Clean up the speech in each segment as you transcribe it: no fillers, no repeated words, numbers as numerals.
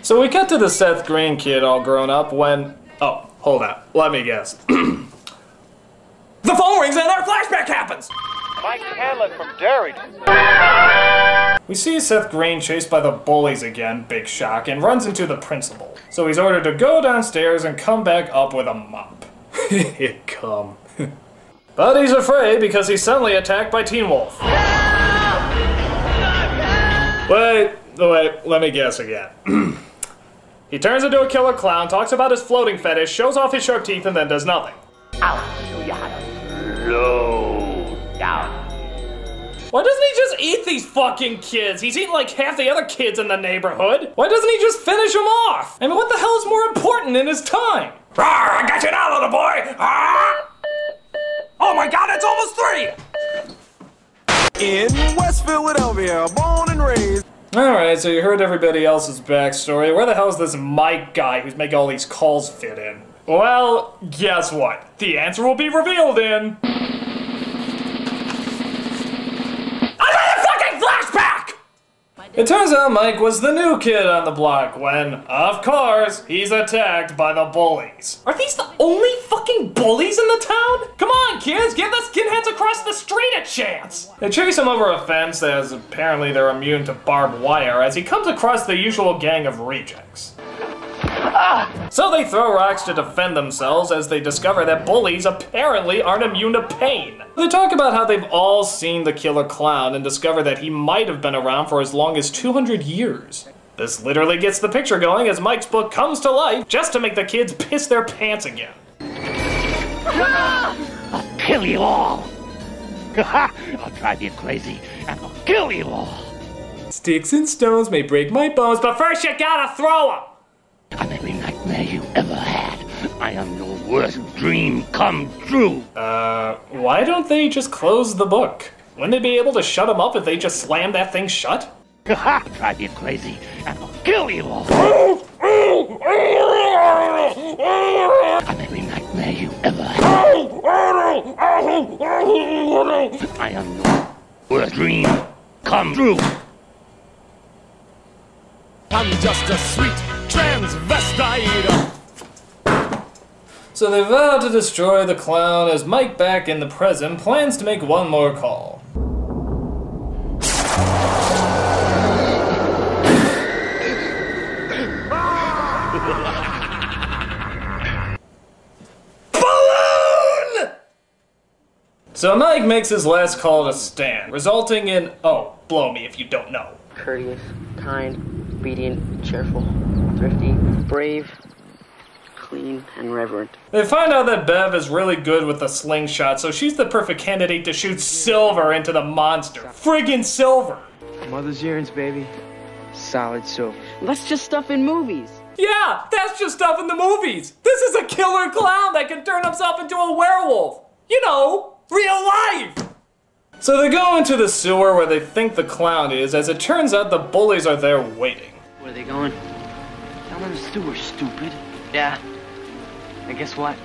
So we cut to the Seth Green kid all grown up when... Oh, hold on. Let me guess. The phone rings and our flashback happens! Mike Hanlon from Derry. We see Seth Green chased by the bullies again, big shock, and runs into the principal. So he's ordered to go downstairs and come back up with a mop. Come. But he's afraid because he's suddenly attacked by Teen Wolf. Wait, let me guess again. He turns into a killer clown, talks about his floating fetish, shows off his sharp teeth, and then does nothing. I'll show you how to slow down. Why doesn't he just eat these fucking kids? He's eating like half the other kids in the neighborhood. Why doesn't he just finish them off? I mean, what the hell is more important in his time? Rawr, I got you now, little boy! Ah! Oh my god, it's almost 3! In West Philadelphia, born and raised. Alright, so you heard everybody else's backstory. Where the hell is this Mike guy who's making all these calls fit in? Well, guess what? The answer will be revealed in... another fucking flashback! It turns out Mike was the new kid on the block when, of course, he's attacked by the bullies. Are these the only fucking bullies in the town? Come on, kids, give the skinheads across the street a chance! They chase him over a fence as apparently they're immune to barbed wire as he comes across the usual gang of rejects. So they throw rocks to defend themselves as they discover that bullies apparently aren't immune to pain. They talk about how they've all seen the killer clown and discover that he might have been around for as long as 200 years. This literally gets the picture going as Mike's book comes to life just to make the kids piss their pants again. I'll kill you all. I'll drive you crazy and I'll kill you all. Sticks and stones may break my bones, but first you gotta throw them! I'm every nightmare you ever had. I am your worst dream come true. Why don't they just close the book? Wouldn't they be able to shut them up if they just slammed that thing shut? I'll drive you crazy and I'll kill you all. I'm every nightmare you ever had. I am your worst dream come true. I'm just a sweet transvestite. So they vow to destroy the clown as Mike, back in the present, plans to make one more call. Balloon! So Mike makes his last call to Stan, resulting in, oh, blow me if you don't know. Courteous, kind, obedient, cheerful, thrifty, brave, clean, and reverent. They find out that Bev is really good with the slingshot, so she's the perfect candidate to shoot Silver into the monster. Friggin' Silver! Mother's yearns, baby. Solid silver. That's just stuff in movies. Yeah, that's just stuff in the movies! This is a killer clown that can turn himself into a werewolf! You know, real life! So they go into the sewer where they think the clown is, as it turns out the bullies are there waiting. Where are they going? Down in the sewer, stupid. Yeah. And guess what?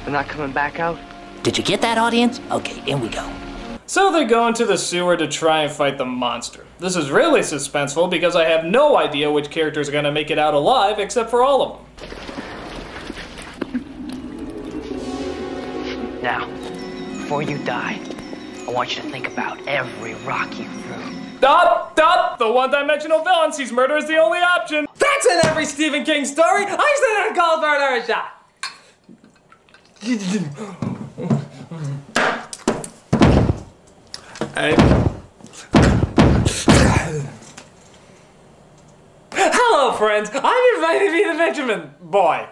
They're not coming back out. Did you get that, audience? Okay, in we go. So they go into the sewer to try and fight the monster. This is really suspenseful because I have no idea which characters are going to make it out alive except for all of them. Now, before you die, I want you to think about every rock you threw. Stop! Stop! The one-dimensional villain sees murder as the only option. That's in every Stephen King story. I said I'd call for another shot. Hello, friends. I'm invited to be the Benjamin boy.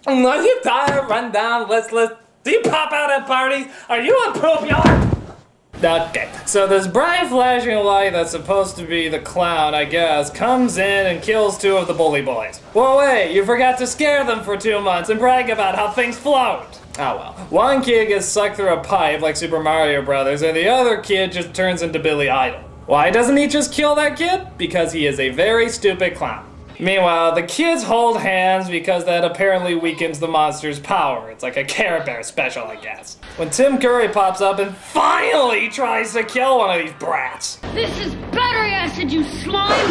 Are you tired, run down, listless? Do you pop out at parties? Are you unpopular? Okay, so this bright flashing light that's supposed to be the clown, I guess, comes in and kills 2 of the bully boys. Well, wait, you forgot to scare them for 2 months and brag about how things float. Oh well. One kid gets sucked through a pipe like Super Mario Brothers, and the other kid just turns into Billy Idol. Why doesn't he just kill that kid? Because he is a very stupid clown. Meanwhile, the kids hold hands because that apparently weakens the monster's power. It's like a Care Bear special, I guess. When Tim Curry pops up and finally tries to kill one of these brats. This is battery acid, you slime!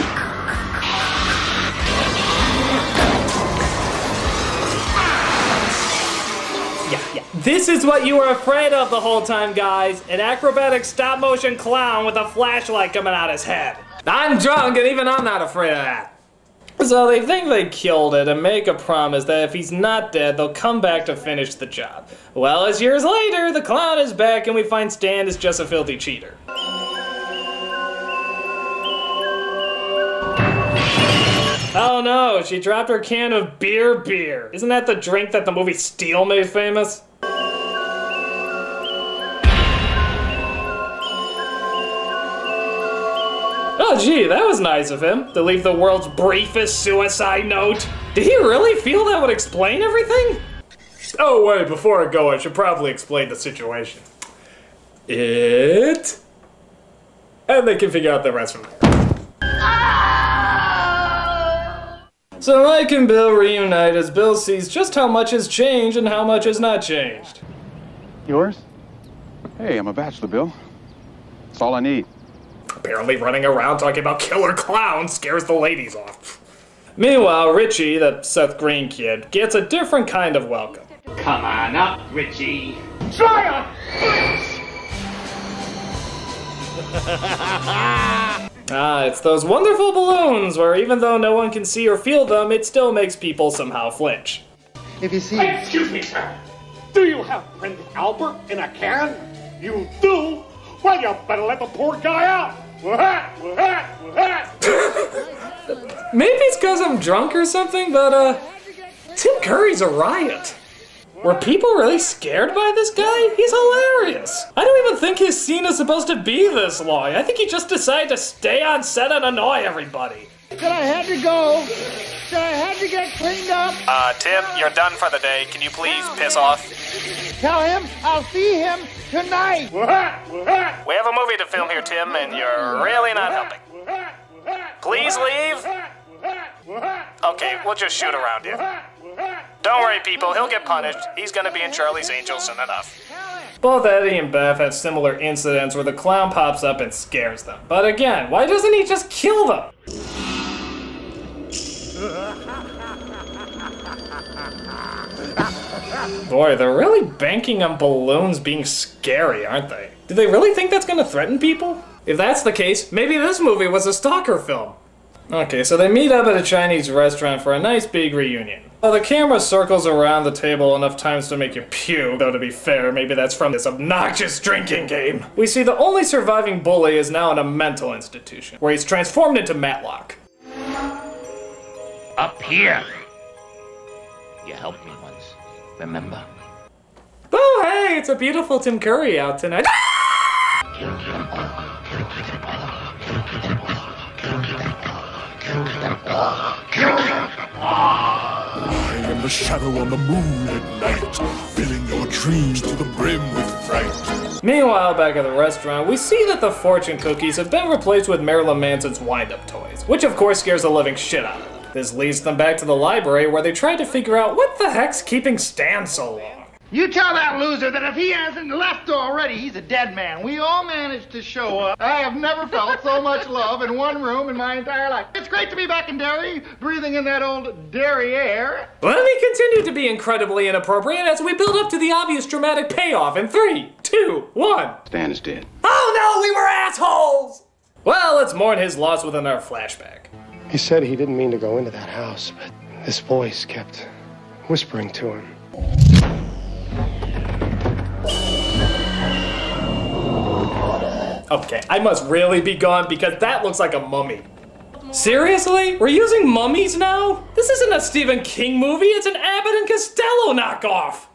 Yeah. This is what you were afraid of the whole time, guys. An acrobatic stop-motion clown with a flashlight coming out his head. I'm drunk, and even I'm not afraid of that. So they think they killed it and make a promise that if he's not dead, they'll come back to finish the job. Well, as years later, the clown is back and we find Stan is just a filthy cheater. Oh no, she dropped her can of beer. Isn't that the drink that the movie Steel made famous? Oh gee, that was nice of him, to leave the world's briefest suicide note. Did he really feel that would explain everything? Oh wait, before I go, I should probably explain the situation. And they can figure out the rest from there. So Mike and Bill reunite as Bill sees just how much has changed and how much has not changed. Yours? Hey, I'm a bachelor, Bill. That's all I need. Apparently running around talking about killer clowns scares the ladies off. Meanwhile, Richie, that Seth Green kid, gets a different kind of welcome. Come on up, Richie. Try It's those wonderful balloons where even though no one can see or feel them, it still makes people somehow flinch. If you see... Excuse me, sir. Do you have Prince Albert in a can? You do? Well, you better let the poor guy out. Maybe it's because I'm drunk or something, but Tim Curry's a riot. Were people really scared by this guy? He's hilarious. I don't even think his scene is supposed to be this long. I think he just decided to stay on set and annoy everybody. That I had to go. That I had to get cleaned up. Tim, you're done for the day. Can you please piss off? Tell him I'll see him tonight. We have a movie to film here, Tim, and you're really not helping. Please leave. Okay, we'll just shoot around you. Don't worry, people, he'll get punished. He's gonna be in Charlie's Angels soon enough. Both Eddie and Beth have similar incidents where the clown pops up and scares them. But again, why doesn't he just kill them? Boy, they're really banking on balloons being scary, aren't they? Do they really think that's gonna threaten people? If that's the case, maybe this movie was a stalker film. Okay, so they meet up at a Chinese restaurant for a nice big reunion. Well, the camera circles around the table enough times to make you puke, though to be fair, maybe that's from this obnoxious drinking game. We see the only surviving bully is now in a mental institution, where he's transformed into Matlock. Up here. You helped me once, remember? Oh, hey, it's a beautiful Tim Curry out tonight. I am the shadow on the moon at night, filling your dreams to the brim with fright. Meanwhile, back at the restaurant, we see that the fortune cookies have been replaced with Marilyn Manson's wind-up toys, which of course scares the living shit out of them. This leads them back to the library where they try to figure out what the heck's keeping Stan so long. You tell that loser that if he hasn't left already, he's a dead man. We all managed to show up. I have never felt so much love in one room in my entire life. It's great to be back in Derry, breathing in that old Derry air. Let me continue to be incredibly inappropriate as we build up to the obvious dramatic payoff in 3, 2, 1. Stan is dead. Oh no, we were assholes! Well, let's mourn his loss within our flashback. He said he didn't mean to go into that house, but this voice kept whispering to him. Okay, I must really be gone because that looks like a mummy. Seriously? We're using mummies now? This isn't a Stephen King movie, it's an Abbott and Costello knockoff!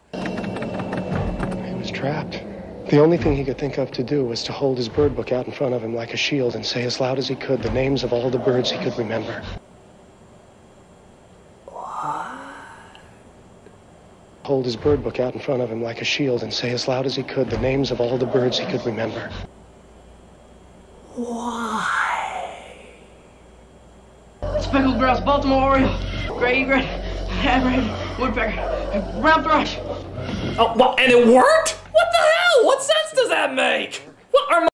He was trapped. The only thing he could think of to do was to hold his bird book out in front of him like a shield and say as loud as he could the names of all the birds he could remember. Hold his bird book out in front of him like a shield and say as loud as he could the names of all the birds he could remember. Why? speckled grouse, Baltimore Oriole, gray egret, hammerhead, woodpecker, and brown thrush. Oh, well, and it worked? What the hell? What sense does that make? What are